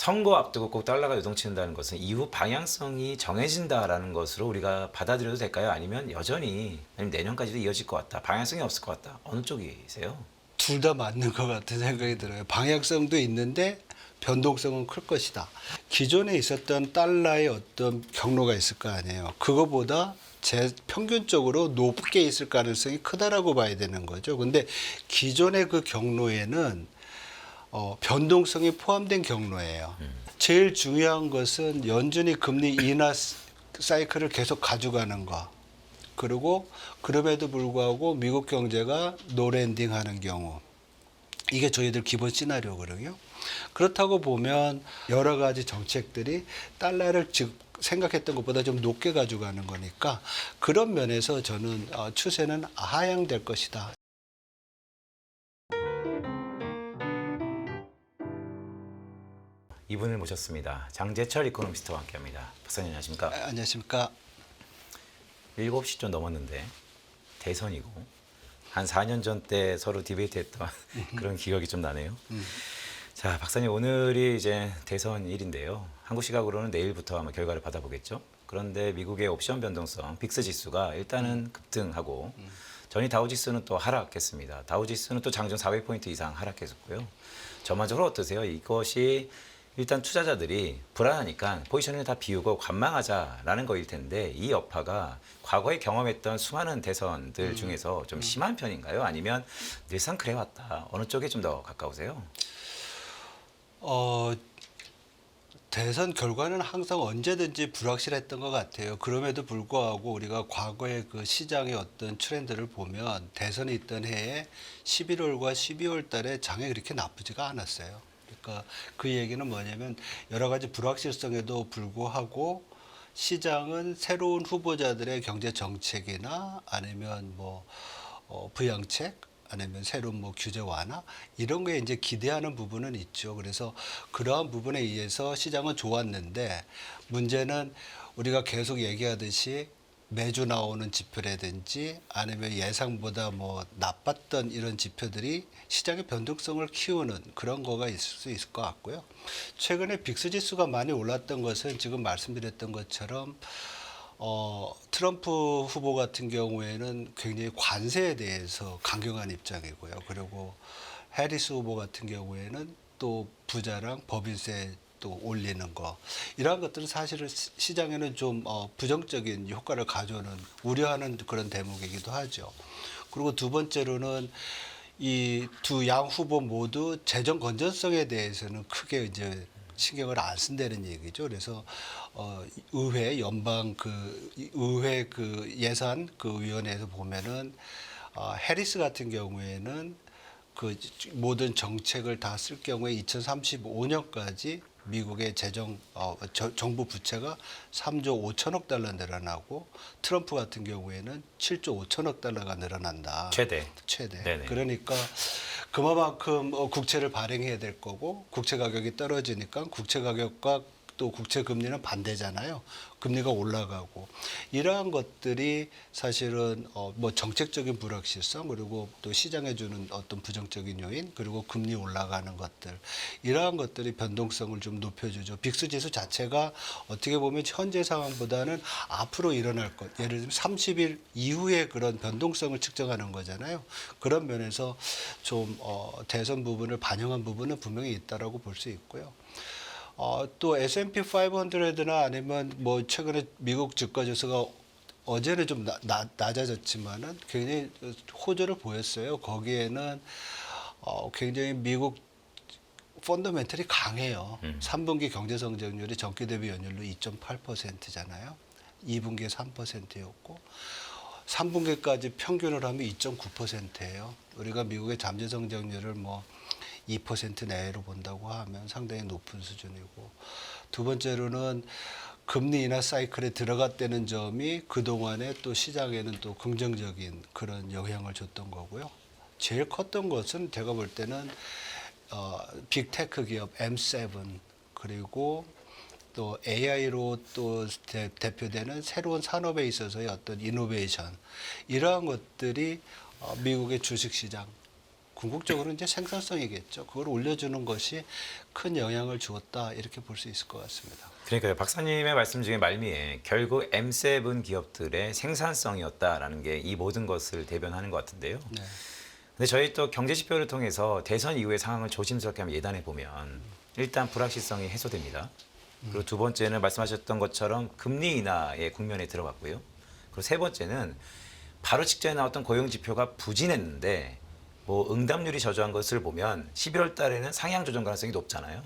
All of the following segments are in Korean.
선거 앞두고 꼭 달러가 요동친다는 것은 이후 방향성이 정해진다라는 것으로 우리가 받아들여도 될까요? 아니면 여전히 아니면 내년까지도 이어질 것 같다. 방향성이 없을 것 같다. 어느 쪽이세요? 둘 다 맞는 것 같은 생각이 들어요. 방향성도 있는데 변동성은 클 것이다. 기존에 있었던 달러의 어떤 경로가 있을 거 아니에요. 그거보다 평균적으로 높게 있을 가능성이 크다라고 봐야 되는 거죠. 근데 기존의 그 경로에는 변동성이 포함된 경로예요. 제일 중요한 것은 연준이 금리 인하 사이클을 계속 가져가는 거. 그리고 그럼에도 불구하고 미국 경제가 노랜딩하는 경우. 이게 저희들 기본 시나리오거든요. 그렇다고 보면 여러 가지 정책들이 달러를 즉 생각했던 것보다 좀 높게 가져가는 거니까 그런 면에서 저는 추세는 하향될 것이다. 이분을 모셨습니다. 장재철 이코노미스트와 함께합니다. 박사님 안녕하십니까? 안녕하십니까? 7시 좀 넘었는데 대선이고 한 4년 전 때 서로 디베이트했던 그런 기억이 좀 나네요. 자, 박사님 오늘이 이제 대선일인데요. 한국 시각으로는 내일부터 아마 결과를 받아보겠죠. 그런데 미국의 옵션 변동성 빅스 지수가 일단은 급등하고 전일 다우 지수는 또 하락했습니다. 다우 지수는 또 장중 400포인트 이상 하락했었고요. 전반적으로 어떠세요? 이것이 일단 투자자들이 불안하니까 포지션을 다 비우고 관망하자라는 거일 텐데 이 여파가 과거에 경험했던 수많은 대선들 중에서 좀 심한 편인가요? 아니면 늘상 그래왔다. 어느 쪽에 좀 더 가까우세요? 어, 대선 결과는 항상 언제든지 불확실했던 것 같아요. 그럼에도 불구하고 우리가 과거의 그 시장의 어떤 트렌드를 보면 대선이 있던 해에 11월과 12월 달에 장이 그렇게 나쁘지가 않았어요. 그러니까 그 얘기는 뭐냐면 여러 가지 불확실성에도 불구하고 시장은 새로운 후보자들의 경제 정책이나 아니면 뭐 부양책 아니면 새로운 뭐 규제 완화 이런 거에 이제 기대하는 부분은 있죠. 그래서 그러한 부분에 의해서 시장은 좋았는데 문제는 우리가 계속 얘기하듯이 매주 나오는 지표라든지 아니면 예상보다 뭐 나빴던 이런 지표들이 시장의 변동성을 키우는 그런 거가 있을 수 있을 것 같고요. 최근에 빅스 지수가 많이 올랐던 것은 지금 말씀드렸던 것처럼 트럼프 후보 같은 경우에는 굉장히 관세에 대해서 강경한 입장이고요. 그리고 해리스 후보 같은 경우에는 또 부자랑 법인세 또 올리는 거 이러한 것들은 사실은 시장에는 좀 부정적인 효과를 가져오는 우려하는 그런 대목이기도 하죠. 그리고 두 번째로는 이 두 양 후보 모두 재정 건전성에 대해서는 크게 이제 신경을 안 쓴다는 얘기죠. 그래서 의회 연방 그 의회 그 예산 그 위원회에서 보면은 해리스 같은 경우에는 그 모든 정책을 다 쓸 경우에 2035년까지 미국의 정부 부채가 3조 5천억 달러 늘어나고 트럼프 같은 경우에는 7조 5천억 달러가 늘어난다. 최대. 최대. 네네. 그러니까 그만큼 국채를 발행해야 될 거고 국채 가격이 떨어지니까 국채 가격과 또 국채 금리는 반대잖아요. 금리가 올라가고 이러한 것들이 사실은 뭐 정책적인 불확실성 그리고 또 시장에 주는 어떤 부정적인 요인 그리고 금리 올라가는 것들 이러한 것들이 변동성을 좀 높여주죠. 빅스 지수 자체가 어떻게 보면 현재 상황보다는 앞으로 일어날 것 예를 들면 30일 이후에 그런 변동성을 측정하는 거잖아요. 그런 면에서 좀 대선 부분을 반영한 부분은 분명히 있다라고 볼 수 있고요. 또 S&P 500나 아니면 뭐 최근에 미국 주가 지수가 어제는 좀 낮아졌지만은 굉장히 호조를 보였어요. 거기에는 굉장히 미국 펀더멘털이 강해요. 3분기 경제 성장률이 전기 대비 연율로 2.8%잖아요. 2분기에 3%였고 3분기까지 평균을 하면 2.9%예요. 우리가 미국의 잠재 성장률을 뭐 2% 내외로 본다고 하면 상당히 높은 수준이고 두 번째로는 금리 인하 사이클에 들어갔다는 점이 그동안에 또 시장에는 또 긍정적인 그런 영향을 줬던 거고요. 제일 컸던 것은 제가 볼 때는 빅테크 기업 M7 그리고 또 AI로 또 대표되는 새로운 산업에 있어서의 어떤 이노베이션 이러한 것들이 미국의 주식시장 궁극적으로 이제 생산성이겠죠. 그걸 올려주는 것이 큰 영향을 주었다 이렇게 볼 수 있을 것 같습니다. 그러니까요. 박사님의 말씀 중에 말미에 결국 M7 기업들의 생산성이었다라는 게 이 모든 것을 대변하는 것 같은데요. 네. 근데 저희 또 경제 지표를 통해서 대선 이후의 상황을 조심스럽게 한번 예단해 보면 일단 불확실성이 해소됩니다. 그리고 두 번째는 말씀하셨던 것처럼 금리 인하의 국면에 들어갔고요. 그리고 세 번째는 바로 직전에 나왔던 고용 지표가 부진했는데 뭐 응답률이 저조한 것을 보면 11월 달에는 상향 조정 가능성이 높잖아요.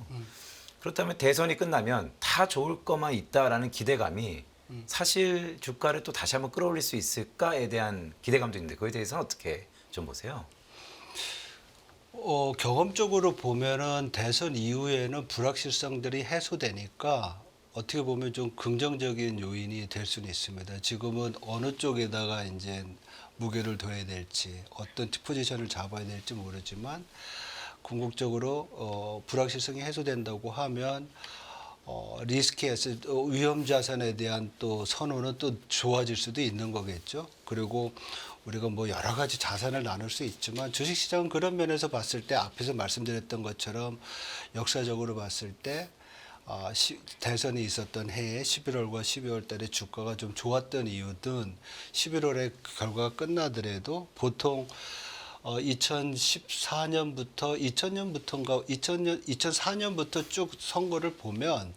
그렇다면 대선이 끝나면 다 좋을 것만 있다라는 기대감이 사실 주가를 또 다시 한번 끌어올릴 수 있을까에 대한 기대감도 있는데 그거에 대해서는 어떻게 좀 보세요? 경험적으로 보면은 대선 이후에는 불확실성들이 해소되니까 어떻게 보면 좀 긍정적인 요인이 될 수는 있습니다. 지금은 어느 쪽에다가 이제 무게를 둬야 될지 어떤 포지션을 잡아야 될지 모르지만 궁극적으로 불확실성이 해소된다고 하면 리스키 에셋 위험 자산에 대한 또 선호는 또 좋아질 수도 있는 거겠죠. 그리고 우리가 뭐 여러 가지 자산을 나눌 수 있지만 주식시장은 그런 면에서 봤을 때 앞에서 말씀드렸던 것처럼 역사적으로 봤을 때 대선이 있었던 해에 11월과 12월 달에 주가가 좀 좋았던 이유는 11월에 결과가 끝나더라도 보통 2014년부터 2000년부터인가 2004년부터 쭉 선거를 보면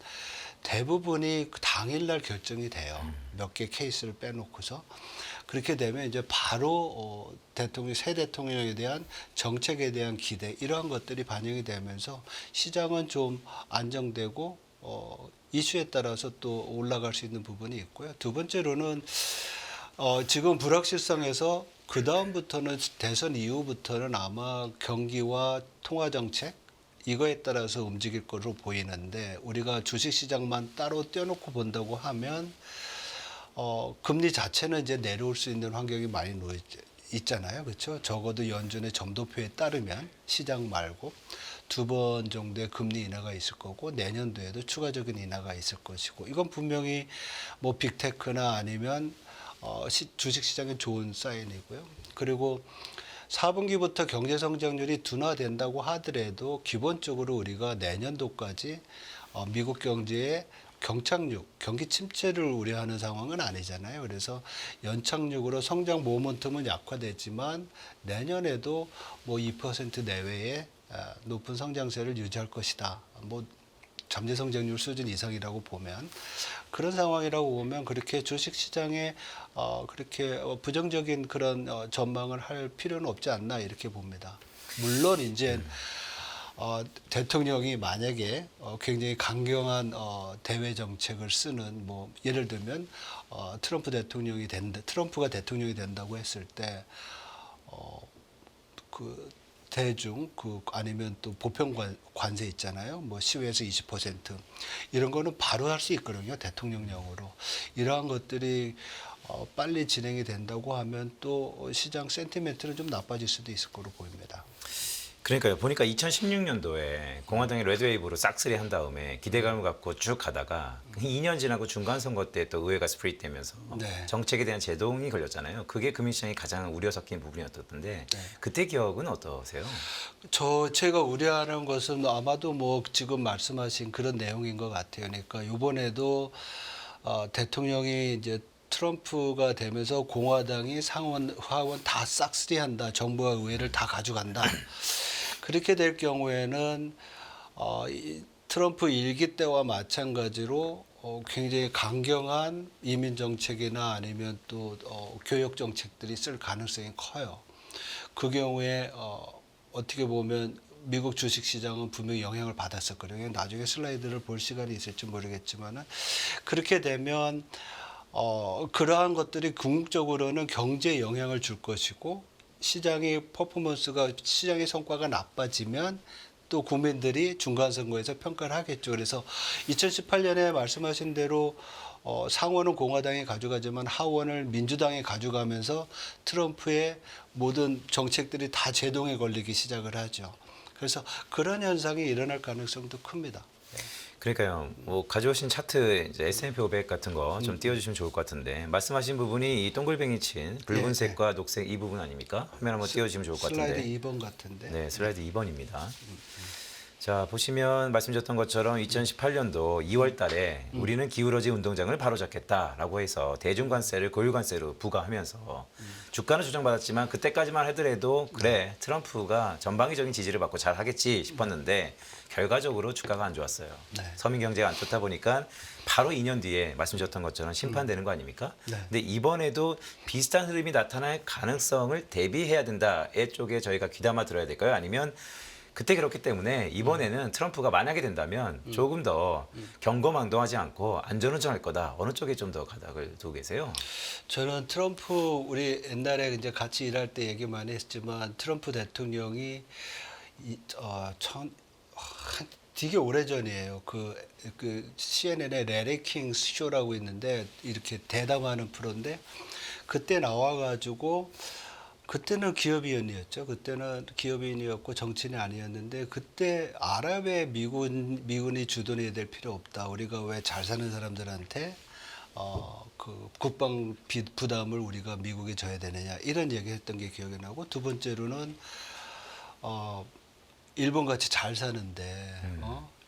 대부분이 그 당일날 결정이 돼요. 몇 개 케이스를 빼놓고서. 그렇게 되면 이제 바로 새 대통령에 대한 정책에 대한 기대 이러한 것들이 반영이 되면서 시장은 좀 안정되고 이슈에 따라서 또 올라갈 수 있는 부분이 있고요. 두 번째로는 지금 불확실성에서 그 다음부터는 대선 이후부터는 아마 경기와 통화 정책 이거에 따라서 움직일 것으로 보이는데 우리가 주식시장만 따로 떼어놓고 본다고 하면 금리 자체는 이제 내려올 수 있는 환경이 많이 놓여 있잖아요. 그렇죠? 적어도 연준의 점도표에 따르면 시장 말고 2번 정도의 금리 인하가 있을 거고 내년도에도 추가적인 인하가 있을 것이고 이건 분명히 뭐 빅테크나 아니면 주식시장에 좋은 사인이고요. 그리고 4분기부터 경제 성장률이 둔화된다고 하더라도 기본적으로 우리가 내년도까지 미국 경제의 경기 침체를 우려하는 상황은 아니잖아요. 그래서 연착륙으로 성장 모멘텀은 약화되지만 내년에도 뭐 2% 내외의 높은 성장세를 유지할 것이다. 뭐 잠재 성장률 수준 이상이라고 보면 그런 상황이라고 보면 그렇게 주식 시장에 그렇게 부정적인 그런 전망을 할 필요는 없지 않나 이렇게 봅니다. 물론 이제 대통령이 만약에 굉장히 강경한 대외 정책을 쓰는 뭐 예를 들면 트럼프가 대통령이 된다고 했을 때 그 대중 아니면 또 보편 관세 있잖아요. 뭐 10에서 20% 이런 거는 바로 할 수 있거든요. 대통령령으로 이러한 것들이 빨리 진행이 된다고 하면 또 시장 센티멘트는 좀 나빠질 수도 있을 거로 보입니다. 그러니까요. 보니까 2016년도에 공화당이 레드웨이브로 싹쓸이 한 다음에 기대감을 갖고 쭉 가다가 2년 지나고 중간 선거 때 또 의회가 스프릿되면서 네. 정책에 대한 제동이 걸렸잖아요. 그게 금융시장이 가장 우려 섞인 부분이었던데 네. 그때 기억은 어떠세요? 제가 우려하는 것은 아마도 뭐 지금 말씀하신 그런 내용인 것 같아요. 그러니까 이번에도 대통령이 이제 트럼프가 되면서 공화당이 상원, 하원 다 싹쓸이한다. 정부와 의회를 다 가져간다. 그렇게 될 경우에는 트럼프 일기 때와 마찬가지로 굉장히 강경한 이민 정책이나 아니면 또 교역 정책들이 쓸 가능성이 커요. 그 경우에 어떻게 보면 미국 주식시장은 분명히 영향을 받았었거든요. 나중에 슬라이드를 볼 시간이 있을지 모르겠지만은 그렇게 되면 그러한 것들이 궁극적으로는 경제에 영향을 줄 것이고 시장의 성과가 나빠지면 또 국민들이 중간선거에서 평가를 하겠죠. 그래서 2018년에 말씀하신 대로 상원은 공화당이 가져가지만 하원을 민주당이 가져가면서 트럼프의 모든 정책들이 다 제동에 걸리기 시작을 하죠. 그래서 그런 현상이 일어날 가능성도 큽니다. 그러니까요. 뭐 가져오신 차트 이제 S&P 500 같은 거 좀 띄워주시면 좋을 것 같은데 말씀하신 부분이 이 동글뱅이 친 붉은색과 녹색 이 부분 아닙니까? 화면 한번 띄워주시면 좋을 것 같은데. 슬라이드 2번 같은데. 네, 슬라이드 2번입니다. 자, 보시면 말씀드렸던 것처럼 2018년도 2월 달에 우리는 기울어진 운동장을 바로잡겠다라고 해서 대중관세를 고유관세로 부과하면서 주가는 조정받았지만 그때까지만 하더라도 그래, 트럼프가 전방위적인 지지를 받고 잘 하겠지 싶었는데 결과적으로 주가가 안 좋았어요. 네. 서민 경제가 안 좋다 보니까 바로 2년 뒤에 말씀드렸던 것처럼 심판되는 거 아닙니까? 네. 근데 이번에도 비슷한 흐름이 나타날 가능성을 대비해야 된다의 쪽에 저희가 귀담아 들어야 될까요? 아니면 그때 그렇기 때문에 이번에는 트럼프가 만약에 된다면 조금 더 경거망동하지 않고 안전운전할 거다. 어느 쪽에 좀 더 가닥을 두고 계세요? 저는 트럼프 우리 옛날에 이제 같이 일할 때 얘기 많이 했지만 트럼프 대통령이 되게 오래전이에요. 그 CNN의 레리 킹 쇼라고 있는데 이렇게 대담하는 프로인데 그때 나와가지고 그때는 기업인이었죠. 그때는 기업인이었고 정치인이 아니었는데 그때 아랍의 미군이 주둔해야 될 필요 없다. 우리가 왜 잘 사는 사람들한테 그 국방 부담을 우리가 미국에 져야 되느냐 이런 얘기했던 게 기억이 나고 두 번째로는 일본 같이 잘 사는데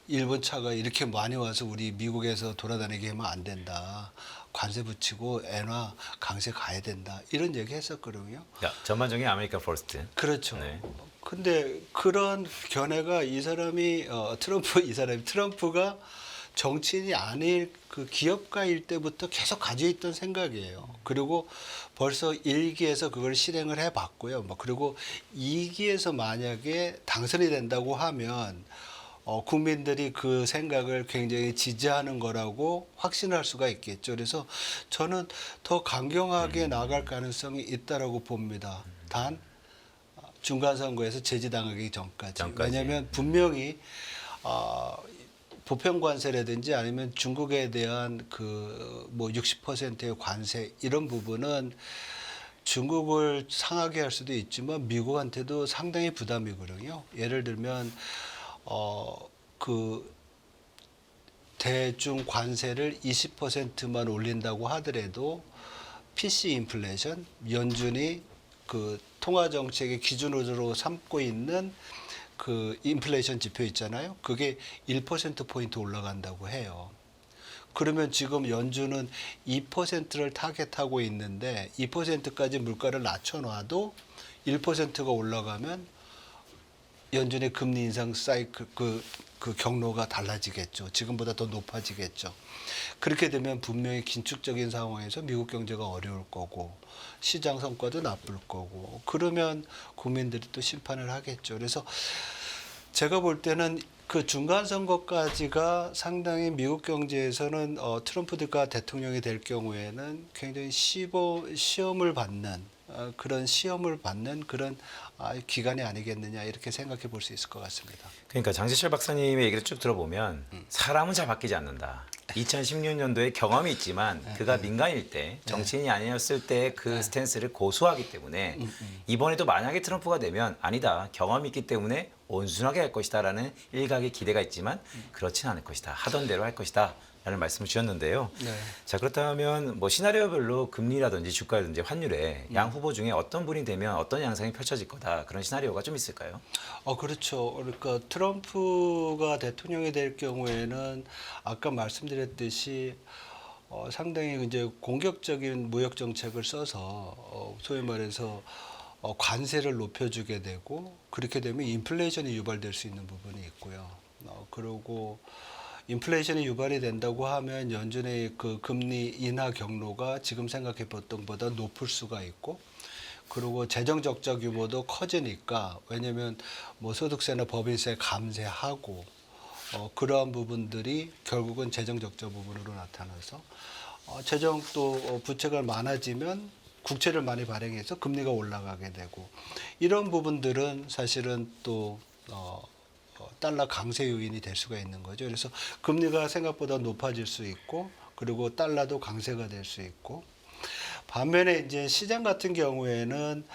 일본 차가 이렇게 많이 와서 우리 미국에서 돌아다니게 하면 안 된다. 관세 붙이고 엔화 강세 가야 된다. 이런 얘기 했었거든요. 야, 전반적인 아메리카 퍼스트. 그렇죠. 네. 근데 그런 견해가 이 사람이 트럼프가 정치인이 아닐 그 기업가일 때부터 계속 가지고 있던 생각이에요. 그리고 벌써 1기에서 그걸 실행을 해봤고요. 그리고 2기에서 만약에 당선이 된다고 하면 국민들이 그 생각을 굉장히 지지하는 거라고 확신할 수가 있겠죠. 그래서 저는 더 강경하게 나갈 가능성이 있다라고 봅니다. 단 중간선거에서 제지당하기 전까지. 왜냐하면 분명히 보편관세라든지 아니면 중국에 대한 그 뭐 60%의 관세 이런 부분은 중국을 상하게 할 수도 있지만 미국한테도 상당히 부담이거든요. 예를 들면 그 대중 관세를 20%만 올린다고 하더라도 PC 인플레이션 연준이 그 통화 정책의 기준으로 삼고 있는 그 인플레이션 지표 있잖아요. 그게 1% 포인트 올라간다고 해요. 그러면 지금 연준은 2%를 타겟하고 있는데 2%까지 물가를 낮춰놔도 1%가 올라가면 연준의 금리 인상 사이클 그 경로가 달라지겠죠. 지금보다 더 높아지겠죠. 그렇게 되면 분명히 긴축적인 상황에서 미국 경제가 어려울 거고 시장 성과도 나쁠 거고 그러면 국민들이 또 심판을 하겠죠. 그래서 제가 볼 때는 그 중간 선거까지가 상당히 미국 경제에서는 트럼프가 대통령이 될 경우에는 굉장히 시험을 받는 그런 기간이 아니겠느냐 이렇게 생각해 볼 수 있을 것 같습니다. 그러니까 장지철 박사님의 얘기를 쭉 들어보면 사람은 잘 바뀌지 않는다. 2016년도에 경험이 있지만 그가 민간일 때 정치인이 아니었을 때 그 스탠스를 고수하기 때문에 이번에도 만약에 트럼프가 되면 아니다. 경험이 있기 때문에 온순하게 할 것이다라는 일각의 기대가 있지만 그렇지는 않을 것이다. 하던 대로 할 것이다. 라는 말씀을 주셨는데요. 네. 자, 그렇다면 뭐 시나리오별로 금리라든지 주가라든지 환율에 양 후보 중에 어떤 분이 되면 어떤 양상이 펼쳐질 거다. 그런 시나리오가 좀 있을까요? 그렇죠. 그러니까 트럼프가 대통령이 될 경우에는 아까 말씀드렸듯이 상당히 이제 공격적인 무역 정책을 써서 소위 말해서 관세를 높여주게 되고 그렇게 되면 인플레이션이 유발될 수 있는 부분이 있고요. 그리고 인플레이션이 유발이 된다고 하면 연준의 그 금리 인하 경로가 지금 생각해 봤던 것보다 높을 수가 있고 그리고 재정 적자 규모도 커지니까 왜냐하면 뭐 소득세나 법인세 감세하고 그러한 부분들이 결국은 재정 적자 부분으로 나타나서 재정 또 부채가 많아지면 국채를 많이 발행해서 금리가 올라가게 되고 이런 부분들은 사실은 또 달러 강세 요인이 될 수가 있는 거죠. 그래서 금리가 생각보다 높아질 수 있고 그리고 달러도 강세가 될 수 있고 반면에 이제 시장 같은 경우에는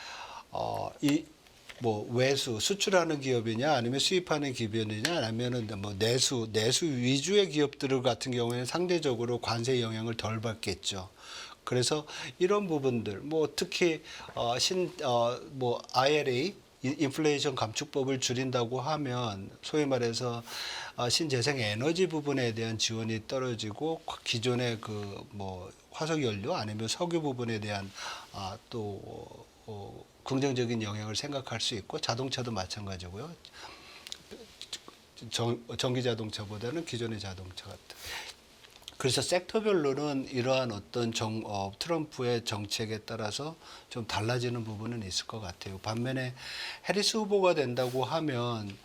이 뭐 외수 수출하는 기업이냐 아니면 수입하는 기업이냐 아니면은 뭐 내수 위주의 기업들 같은 경우에는 상대적으로 관세 영향을 덜 받겠죠. 그래서 이런 부분들 뭐 특히 뭐 IRA 인플레이션 감축법을 줄인다고 하면 소위 말해서 신재생 에너지 부분에 대한 지원이 떨어지고 기존의 그 뭐 화석연료 아니면 석유 부분에 대한 또 긍정적인 영향을 생각할 수 있고 자동차도 마찬가지고요. 전기 자동차보다는 기존의 자동차 같은. 그래서 섹터별로는 이러한 어떤 트럼프의 정책에 따라서 좀 달라지는 부분은 있을 것 같아요. 반면에 해리스 후보가 된다고 하면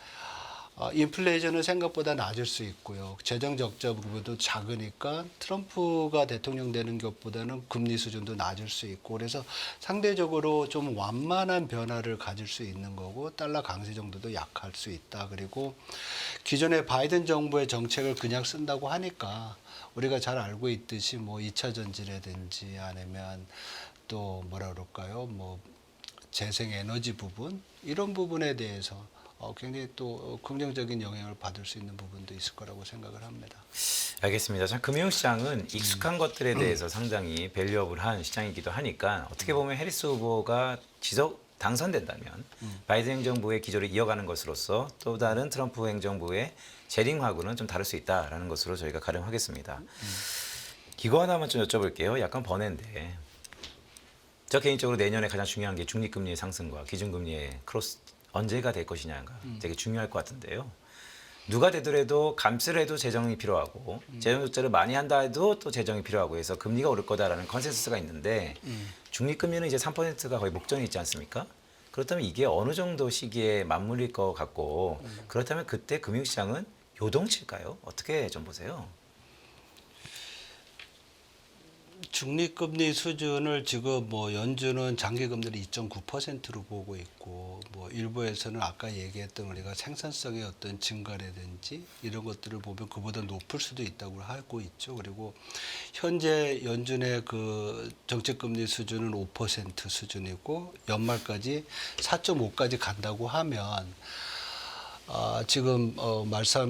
인플레이션은 생각보다 낮을 수 있고요. 재정 적자 부분도 작으니까 트럼프가 대통령 되는 것보다는 금리 수준도 낮을 수 있고 그래서 상대적으로 좀 완만한 변화를 가질 수 있는 거고 달러 강세 정도도 약할 수 있다. 그리고 기존의 바이든 정부의 정책을 그냥 쓴다고 하니까 우리가 잘 알고 있듯이 뭐 2차 전지라든지 아니면 또 뭐라 그럴까요? 뭐 재생 에너지 부분 이런 부분에 대해서 굉장히 또 긍정적인 영향을 받을 수 있는 부분도 있을 거라고 생각을 합니다. 알겠습니다. 참 금융시장은 익숙한 것들에 대해서 상당히 밸류업을 한 시장이기도 하니까 어떻게 보면 해리스 후보가 지속 당선된다면 바이든 행정부의 기조를 이어가는 것으로서 또 다른 트럼프 행정부의 재림하고는 좀 다를 수 있다라는 것으로 저희가 가름하겠습니다. 이거 하나만 좀 여쭤볼게요. 약간 번외인데 저 개인적으로 내년에 가장 중요한 게 중립금리의 상승과 기준금리의 크로스 언제가 될 것이냐가 되게 중요할 것 같은데요. 누가 되더라도 감세를 해도 재정이 필요하고 재정 조절을 많이 한다 해도 또 재정이 필요하고 해서 금리가 오를 거다라는 컨센서스가 있는데 중립금리는 이제 3%가 거의 목전에 있지 않습니까? 그렇다면 이게 어느 정도 시기에 맞물릴 것 같고 그렇다면 그때 금융시장은 요동칠까요? 어떻게 좀 보세요? 중립금리 수준을 지금 뭐 연준은 장기금리를 2.9%로 보고 있고 뭐 일부에서는 아까 얘기했던 우리가 생산성의 어떤 증가라든지 이런 것들을 보면 그보다 높을 수도 있다고 하고 있죠. 그리고 현재 연준의 그 정책금리 수준은 5% 수준이고 연말까지 4.5까지 간다고 하면 지금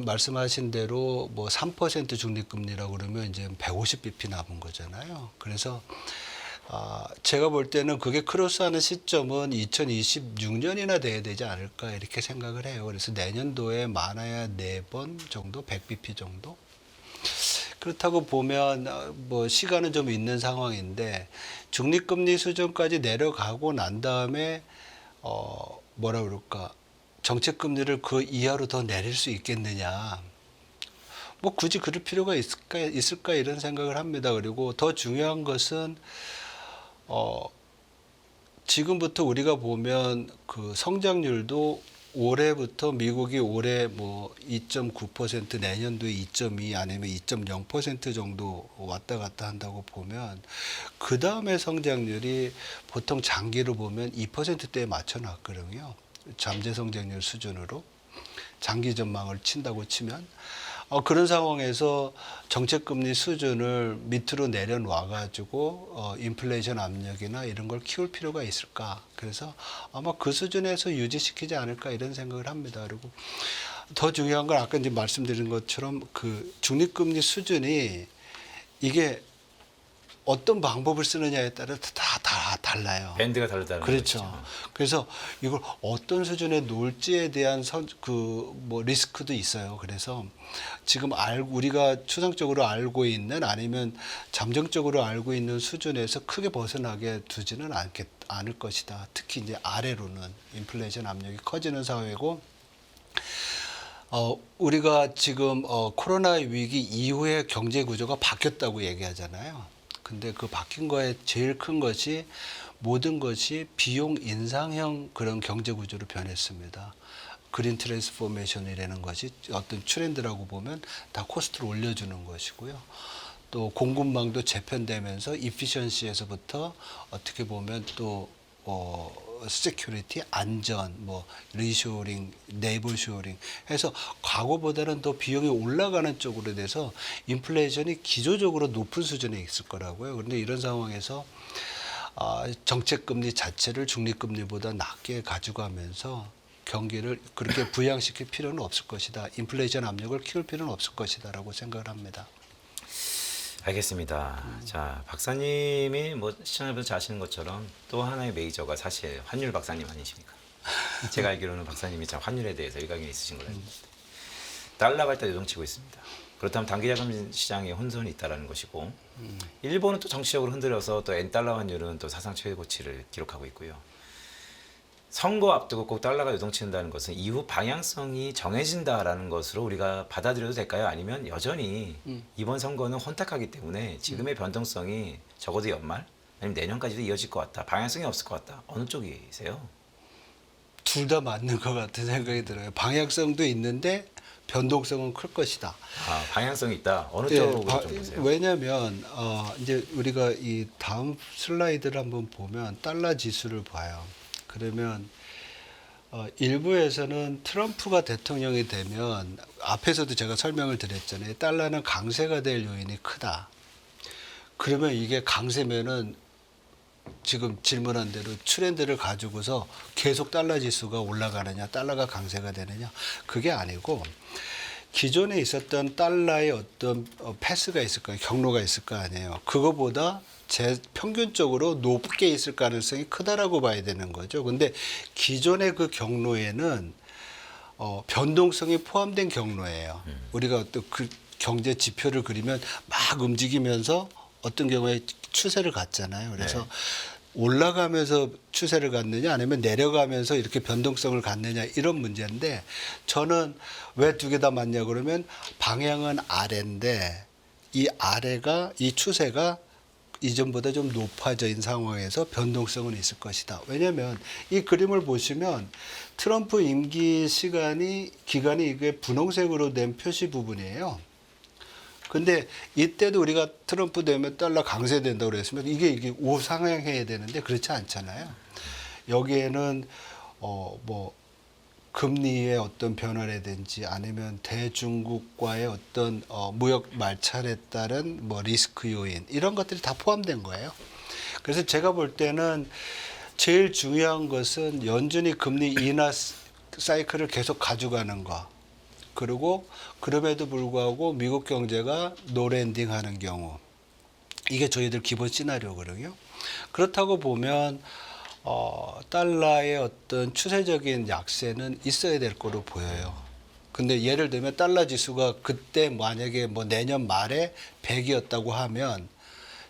말씀하신 대로 뭐 3% 중립금리라고 그러면 이제 150bp 남은 거잖아요. 그래서 제가 볼 때는 그게 크로스하는 시점은 2026년이나 돼야 되지 않을까 이렇게 생각을 해요. 그래서 내년도에 많아야 4번 정도, 100bp 정도. 그렇다고 보면 뭐 시간은 좀 있는 상황인데 중립금리 수준까지 내려가고 난 다음에 뭐라 그럴까? 정책금리를 그 이하로 더 내릴 수 있겠느냐. 뭐 굳이 그럴 필요가 있을까 이런 생각을 합니다. 그리고 더 중요한 것은 지금부터 우리가 보면 그 성장률도 올해부터 미국이 올해 뭐 2.9% 내년도에 2.2 아니면 2.0% 정도 왔다 갔다 한다고 보면 그 다음에 성장률이 보통 장기로 보면 2%대에 맞춰 놨거든요. 잠재 성장률 수준으로 장기 전망을 친다고 치면 그런 상황에서 정책금리 수준을 밑으로 내려놔 가지고 인플레이션 압력이나 이런 걸 키울 필요가 있을까? 그래서 아마 그 수준에서 유지시키지 않을까 이런 생각을 합니다. 그리고 더 중요한 건 아까 이제 말씀드린 것처럼 그 중립금리 수준이 이게 어떤 방법을 쓰느냐에 따라 다 달라요. 밴드가 다르다는 그렇죠. 거죠. 그래서 이걸 어떤 수준에 놓을지에 대한 뭐 리스크도 있어요. 그래서 지금 우리가 추상적으로 알고 있는 아니면 잠정적으로 알고 있는 수준에서 크게 벗어나게 두지는 않을 것이다. 특히 이제 아래로는 인플레이션 압력이 커지는 사회고 우리가 지금 코로나 위기 이후에 경제 구조가 바뀌었다고 얘기하잖아요. 근데 그 바뀐 거에 제일 큰 것이 모든 것이 비용 인상형 그런 경제 구조로 변했습니다. 그린 트랜스포메이션이라는 것이 어떤 트렌드라고 보면 다 코스트를 올려주는 것이고요. 또 공급망도 재편되면서 이피션시에서부터 어떻게 보면 또 시큐리티, 안전, 뭐 리쇼링, 네이버쇼링 해서 과거보다는 더 비용이 올라가는 쪽으로 돼서 인플레이션이 기조적으로 높은 수준에 있을 거라고요. 그런데 이런 상황에서 정책 금리 자체를 중립 금리보다 낮게 가져가면서 경기를 그렇게 부양시킬 필요는 없을 것이다. 인플레이션 압력을 키울 필요는 없을 것이다라고 생각을 합니다. 알겠습니다. 자, 박사님이 뭐 시청자분들 잘 아시는 것처럼 또 하나의 메이저가 사실 환율 박사님 아니십니까? 제가 알기로는 박사님이 참 환율에 대해서 일가견이 있으신 걸로 알고 있습니다. 달러가 일단 요동치고 있습니다. 그렇다면 단기자금 시장에 혼선이 있다는 것이고 일본은 또 정치적으로 흔들려서 또 엔달러 환율은 또 사상 최고치를 기록하고 있고요. 선거 앞두고 꼭 달러가 요동친다는 것은 이후 방향성이 정해진다라는 것으로 우리가 받아들여도 될까요? 아니면 여전히 이번 선거는 혼탁하기 때문에 지금의 변동성이 적어도 연말 아니면 내년까지도 이어질 것 같다. 방향성이 없을 것 같다. 어느 쪽이세요? 둘 다 맞는 것 같은 생각이 들어요. 방향성도 있는데 변동성은 클 것이다. 아, 방향성이 있다. 어느 예, 쪽으로 좀 보세요? 왜냐하면 이제 우리가 이 다음 슬라이드를 한번 보면 달러 지수를 봐요. 그러면 일부에서는 트럼프가 대통령이 되면 앞에서도 제가 설명을 드렸잖아요. 달러는 강세가 될 요인이 크다. 그러면 이게 강세면은 지금 질문한 대로 트렌드를 가지고서 계속 달러 지수가 올라가느냐, 달러가 강세가 되느냐, 그게 아니고 기존에 있었던 달러의 어떤 패스가 있을 거예요. 경로가 있을 거 아니에요. 그거보다 평균적으로 높게 있을 가능성이 크다라고 봐야 되는 거죠. 근데 기존의 그 경로에는 변동성이 포함된 경로예요. 우리가 또 그 경제 지표를 그리면 막 움직이면서 어떤 경우에 추세를 갖잖아요. 그래서 올라가면서 추세를 갖느냐 아니면 내려가면서 이렇게 변동성을 갖느냐 이런 문제인데 저는 왜 두 개 다 맞냐 그러면 방향은 아래인데 이 아래가 이 추세가 이전보다 좀 높아져 있는 상황에서 변동성은 있을 것이다. 왜냐하면 이 그림을 보시면 트럼프 임기 기간이 이게 분홍색으로 된 표시 부분이에요. 근데 이때도 우리가 트럼프 되면 달러 강세된다고 그랬으면 이게 우상향해야 되는데 그렇지 않잖아요. 여기에는 뭐 금리의 어떤 변화라든지 아니면 대중국과의 어떤 무역 말찰에 따른 뭐 리스크 요인 이런 것들이 다 포함된 거예요. 그래서 제가 볼 때는 제일 중요한 것은 연준이 금리 인하 사이클을 계속 가져가는 거. 그리고 그럼에도 불구하고 미국 경제가 노랜딩하는 경우 이게 저희들 기본 시나리오거든요. 그렇다고 보면 달러의 어떤 추세적인 약세는 있어야 될 거로 보여요. 근데 예를 들면 달러 지수가 그때 만약에 뭐 내년 말에 100이었다고 하면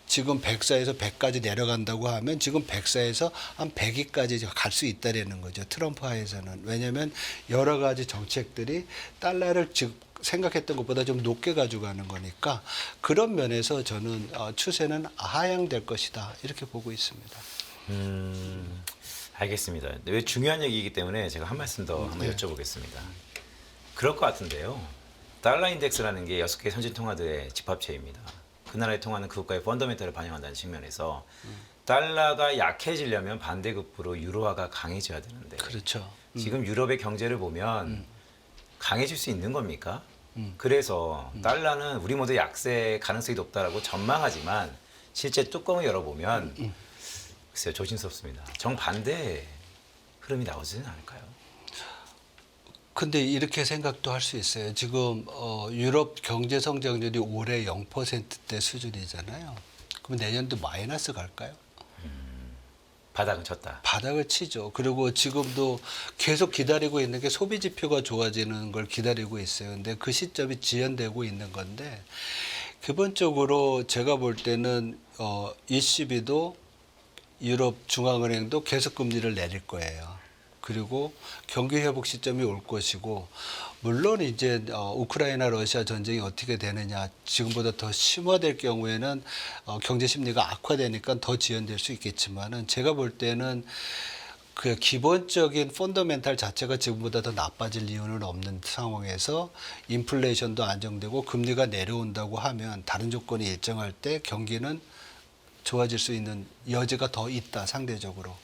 지금 104에서 100까지 내려간다고 하면 지금 104에서 한 102까지 갈 수 있다라는 거죠. 트럼프 하에서는. 왜냐하면 여러 가지 정책들이 달러를 생각했던 것보다 좀 높게 가져가는 거니까 그런 면에서 저는 추세는 하향될 것이다. 이렇게 보고 있습니다. 알겠습니다. 왜 중요한 얘기이기 때문에 제가 한 말씀 더 한번 여쭤보겠습니다. 그럴 것 같은데요. 달러 인덱스라는 게 6개 선진 통화들의 집합체입니다. 그 나라의 통화는 그 국가의 펀더멘털을 반영한다는 측면에서 달러가 약해지려면 반대급부로 유로화가 강해져야 되는데 그렇죠. 지금 유럽의 경제를 보면 강해질 수 있는 겁니까? 그래서 달러는 우리 모두 약세 가능성이 높다라고 전망하지만 실제 뚜껑을 열어보면 글쎄요, 조심스럽습니다. 정반대 흐름이 나오지는 않을까요? 근데 이렇게 생각도 할 수 있어요. 지금 유럽 경제 성장률이 올해 0%대 수준이잖아요. 그럼 내년도 마이너스 갈까요? 바닥은 쳤다. 바닥을 치죠. 그리고 지금도 계속 기다리고 있는 게 소비 지표가 좋아지는 걸 기다리고 있어요. 근데 그 시점이 지연되고 있는 건데 기본적으로 제가 볼 때는 ECB도 유럽 중앙은행도 계속 금리를 내릴 거예요. 그리고 경기 회복 시점이 올 것이고 물론 이제 우크라이나 러시아 전쟁이 어떻게 되느냐 지금보다 더 심화될 경우에는 경제 심리가 악화되니까 더 지연될 수 있겠지만은 제가 볼 때는 그 기본적인 펀더멘탈 자체가 지금보다 더 나빠질 이유는 없는 상황에서 인플레이션도 안정되고 금리가 내려온다고 하면 다른 조건이 일정할 때 경기는 좋아질 수 있는 여지가 더 있다 상대적으로.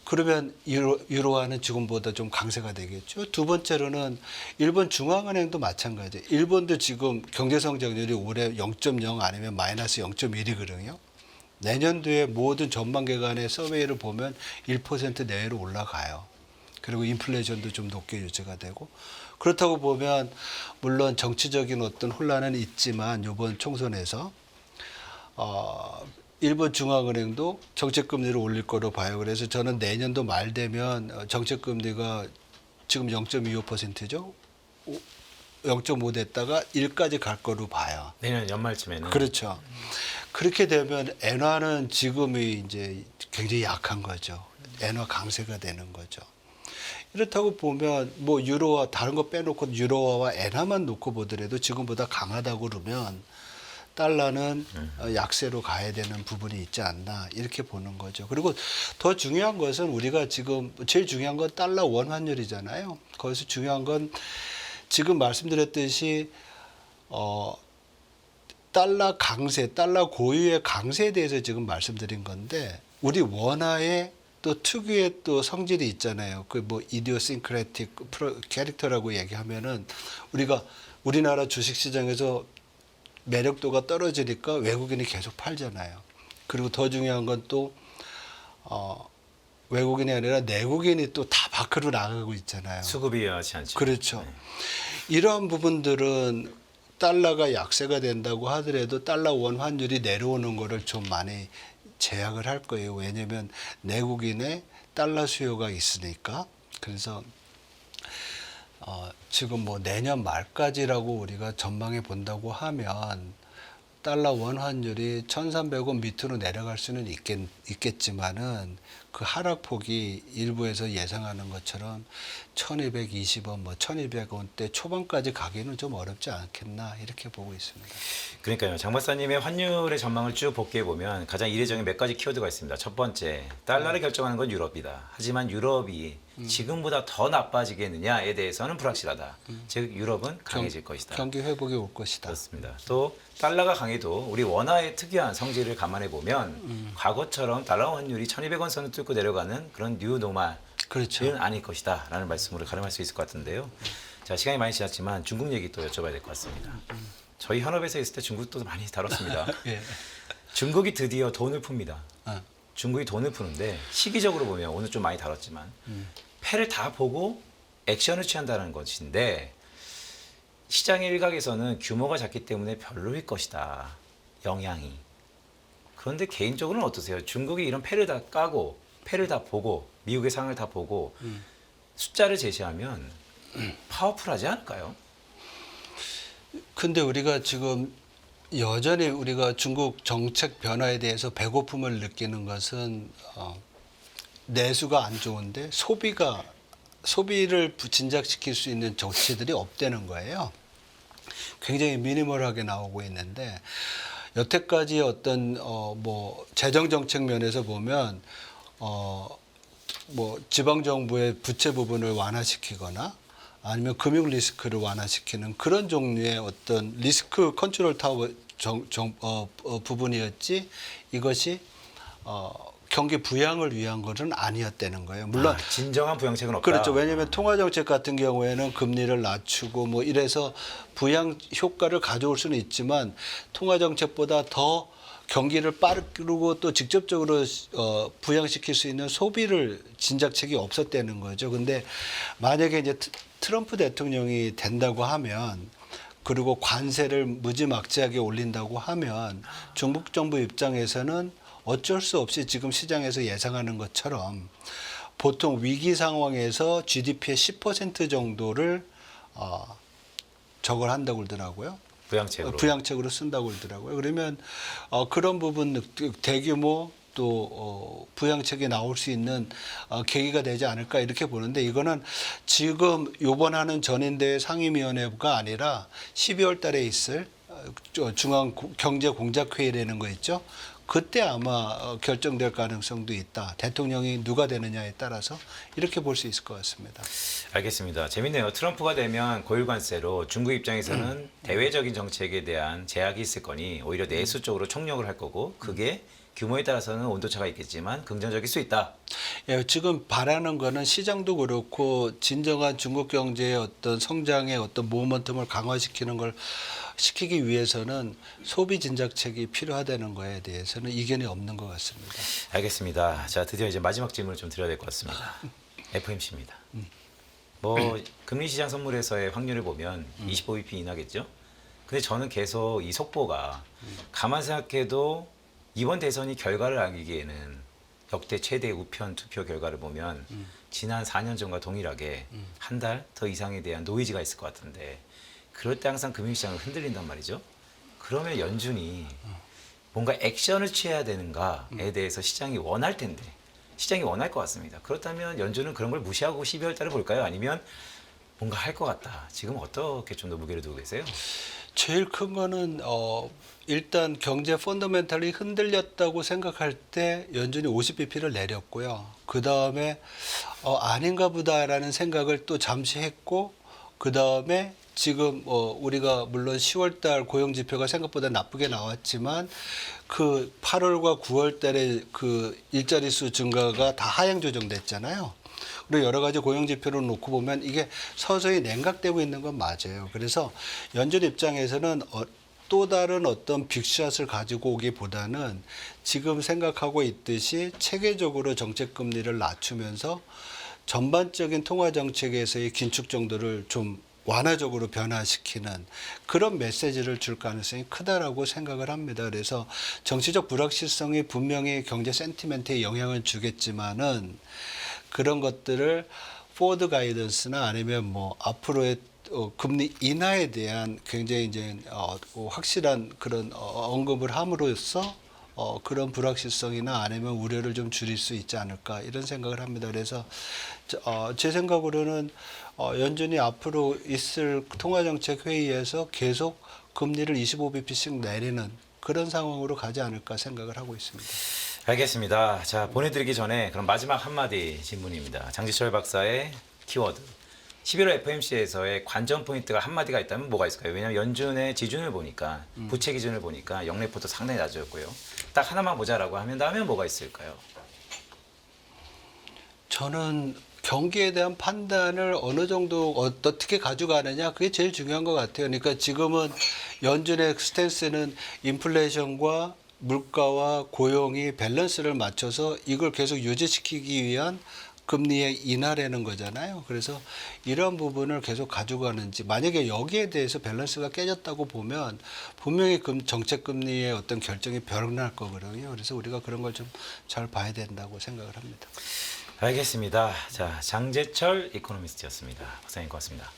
그러면 유로화는 지금보다 좀 강세가 되겠죠. 두 번째로는 일본 중앙은행도 마찬가지예요. 일본도 지금 경제 성장률이 올해 0.0 아니면 마이너스 0.1이거든요. 내년도에 모든 전망기관의 서베이를 보면 1% 내외로 올라가요. 그리고 인플레이션도 좀 높게 유지가 되고 그렇다고 보면 물론 정치적인 어떤 혼란은 있지만 이번 총선에서 일본 중앙은행도 정책금리를 올릴 거로 봐요. 그래서 저는 내년도 말 되면 정책금리가 지금 0.25%죠. 0.5 됐다가 1까지 갈 거로 봐요. 내년 연말쯤에는. 그렇죠. 그렇게 되면 엔화는 지금이 이제 굉장히 약한 거죠. 엔화 강세가 되는 거죠. 이렇다고 보면 뭐 유로화 다른 거 빼놓고 유로화와 엔화만 놓고 보더라도 지금보다 강하다고 그러면 달러는 약세로 가야 되는 부분이 있지 않나 이렇게 보는 거죠. 그리고 더 중요한 것은 우리가 지금 제일 중요한 건 달러 원 환율이잖아요. 거기서 중요한 건 지금 말씀드렸듯이 달러 강세, 달러 고유의 강세에 대해서 지금 말씀드린 건데 우리 원화의 또 특유의 또 성질이 있잖아요. 그 뭐 이디오싱크레틱 캐릭터라고 얘기하면은 우리가 우리나라 주식 시장에서 매력도가 떨어지니까 외국인이 계속 팔잖아요. 그리고 더 중요한 건 또 외국인이 아니라 내국인이 또 다 밖으로 나가고 있잖아요. 수급이 여하치 않죠. 그렇죠. 이러한 부분들은 달러가 약세가 된다고 하더라도 달러 원 환율이 내려오는 거를 좀 많이 제약을 할 거예요. 왜냐하면 내국인의 달러 수요가 있으니까. 그래서 지금 뭐 내년 말까지라고 우리가 전망해 본다고 하면 달러 원 환율이 1,300원 밑으로 내려갈 수는 있겠지만은 그 하락폭이 일부에서 예상하는 것처럼 1,220원, 뭐 1,200원대 초반까지 가기는 좀 어렵지 않겠나 이렇게 보고 있습니다. 그러니까요. 장 박사님의 환율의 전망을 쭉 복귀해 보면 가장 이례적인 몇 가지 키워드가 있습니다. 첫 번째, 달러를 결정하는 건 유럽이다. 하지만 유럽이 지금보다 더 나빠지겠느냐에 대해서는 불확실하다. 즉 유럽은 강해질 것이다. 경기 회복이 올 것이다. 그렇습니다. 또 달러가 강해도 우리 원화의 특이한 성질을 감안해 보면 과거처럼 달러 환율이 1,200원 선을 뚫고 내려가는 그런 뉴 노멀은 그렇죠. 아닐 것이다라는 말씀으로 가름할 수 있을 것 같은데요. 자, 시간이 많이 지났지만 중국 얘기 또 여쭤봐야 될 것 같습니다. 저희 현업에서 있을 때 중국도 많이 다뤘습니다. 예. 중국이 드디어 돈을 풉니다. 어. 중국이 돈을 푸는데 시기적으로 보면 오늘 좀 많이 다뤘지만 패를 다 보고 액션을 취한다는 것인데 시장의 일각에서는 규모가 작기 때문에 별로일 것이다. 영향이. 그런데 개인적으로는 어떠세요? 중국이 이런 패를 다 까고 패를 다 보고 미국의 상을 다 보고 숫자를 제시하면 파워풀하지 않을까요? 근데 우리가 지금 여전히 우리가 중국 정책 변화에 대해서 배고픔을 느끼는 것은 내수가 안 좋은데 소비를 진작시킬 수 있는 조치들이 없다는 거예요. 굉장히 미니멀하게 나오고 있는데 여태까지 어떤 뭐 재정 정책 면에서 보면 뭐 지방 정부의 부채 부분을 완화시키거나 아니면 금융 리스크를 완화시키는 그런 종류의 어떤 리스크 컨트롤 타워 부분이었지 이것이 경기 부양을 위한 것은 아니었다는 거예요. 물론 진정한 부양책은 없다. 그렇죠. 왜냐하면 통화정책 같은 경우에는 금리를 낮추고 뭐 이래서 부양 효과를 가져올 수는 있지만 통화정책보다 더 경기를 빠르고 또 직접적으로 부양시킬 수 있는 소비를 진작책이 없었다는 거죠. 근데 만약에 이제 트럼프 대통령이 된다고 하면 그리고 관세를 무지막지하게 올린다고 하면 중국 정부 입장에서는 어쩔 수 없이 지금 시장에서 예상하는 것처럼 보통 위기 상황에서 GDP의 10% 정도를 저걸 한다고 그러더라고요. 부양책으로 쓴다고 그러더라고요. 그러면 그런 부분 대규모 또 부양책이 나올 수 있는 계기가 되지 않을까 이렇게 보는데 이거는 지금 요번 하는 전인대 상임위원회가 아니라 12월 달에 있을 중앙경제공작회의라는 거 있죠. 그때 아마 결정될 가능성도 있다. 대통령이 누가 되느냐에 따라서 이렇게 볼 수 있을 것 같습니다. 알겠습니다. 재밌네요. 트럼프가 되면 고율관세로 중국 입장에서는 대외적인 정책에 대한 제약이 있을 거니 오히려 내수 쪽으로 총력을 할 거고 그게 규모에 따라서는 온도차가 있겠지만 긍정적일 수 있다. 예, 지금 바라는 거는 시장도 그렇고 진정한 중국 경제의 어떤 성장의 어떤 모멘텀을 강화시키는 걸 시키기 위해서는 소비 진작책이 필요하다는 거에 대해서는 이견이 없는 것 같습니다. 알겠습니다. 자, 드디어 이제 마지막 질문을 좀 드려야 될 것 같습니다. FOMC입니다. 뭐 금리시장 선물에서의 확률을 보면 25bp 인하겠죠. 근데 저는 계속 이 속보가 가만 생각해도 이번 대선이 결과를 알기에는 역대 최대 우편 투표 결과를 보면 지난 4년 전과 동일하게 한 달 더 이상에 대한 노이즈가 있을 것 같은데 그럴 때 항상 금융시장을 흔들린단 말이죠. 그러면 연준이 뭔가 액션을 취해야 되는가에 대해서 시장이 원할 텐데 시장이 원할 것 같습니다. 그렇다면 연준은 그런 걸 무시하고 12월 달에 볼까요? 아니면 뭔가 할 것 같다. 지금 어떻게 좀 더 무게를 두고 계세요? 제일 큰 거는 일단 경제 펀더멘탈이 흔들렸다고 생각할 때 연준이 50bp를 내렸고요. 그 다음에 아닌가 보다라는 생각을 또 잠시 했고, 그 다음에 지금 우리가 물론 10월달 고용 지표가 생각보다 나쁘게 나왔지만 그 8월과 9월달에 그 일자리 수 증가가 다 하향 조정됐잖아요. 그리고 여러 가지 고용 지표를 놓고 보면 이게 서서히 냉각되고 있는 건 맞아요. 그래서 연준 입장에서는 또 다른 어떤 빅샷을 가지고 오기보다는 지금 생각하고 있듯이 체계적으로 정책 금리를 낮추면서 전반적인 통화 정책에서의 긴축 정도를 좀 완화적으로 변화시키는 그런 메시지를 줄 가능성이 크다라고 생각을 합니다. 그래서 정치적 불확실성이 분명히 경제 센티멘트에 영향을 주겠지만은 그런 것들을 포워드 가이던스나 아니면 뭐 앞으로의 금리 인하에 대한 굉장히 이제 확실한 그런 언급을 함으로써 그런 불확실성이나 아니면 우려를 좀 줄일 수 있지 않을까 이런 생각을 합니다. 그래서 제 생각으로는 연준이 앞으로 있을 통화정책 회의에서 계속 금리를 25bp씩 내리는 그런 상황으로 가지 않을까 생각을 하고 있습니다. 알겠습니다. 자, 보내드리기 전에 그럼 마지막 한마디 질문입니다. 장지철 박사의 키워드. 11월 FOMC에서의 관전 포인트가 한마디가 있다면 뭐가 있을까요? 왜냐하면 연준의 지준을 보니까 부채 기준을 보니까 영래포도 상당히 낮았고요. 딱 하나만 보자라고 한다면 뭐가 있을까요? 저는 경기에 대한 판단을 어느 정도 어떻게 가져가느냐 그게 제일 중요한 것 같아요. 그러니까 지금은 연준의 스탠스는 인플레이션과 물가와 고용이 밸런스를 맞춰서 이걸 계속 유지시키기 위한 금리의 인하라는 거잖아요. 그래서 이런 부분을 계속 가져가는지 만약에 여기에 대해서 밸런스가 깨졌다고 보면 분명히 정책 금리의 어떤 결정이 변할 거거든요. 그래서 우리가 그런 걸 좀 잘 봐야 된다고 생각을 합니다. 알겠습니다. 자, 장재철 이코노미스트였습니다. 박사님 고맙습니다.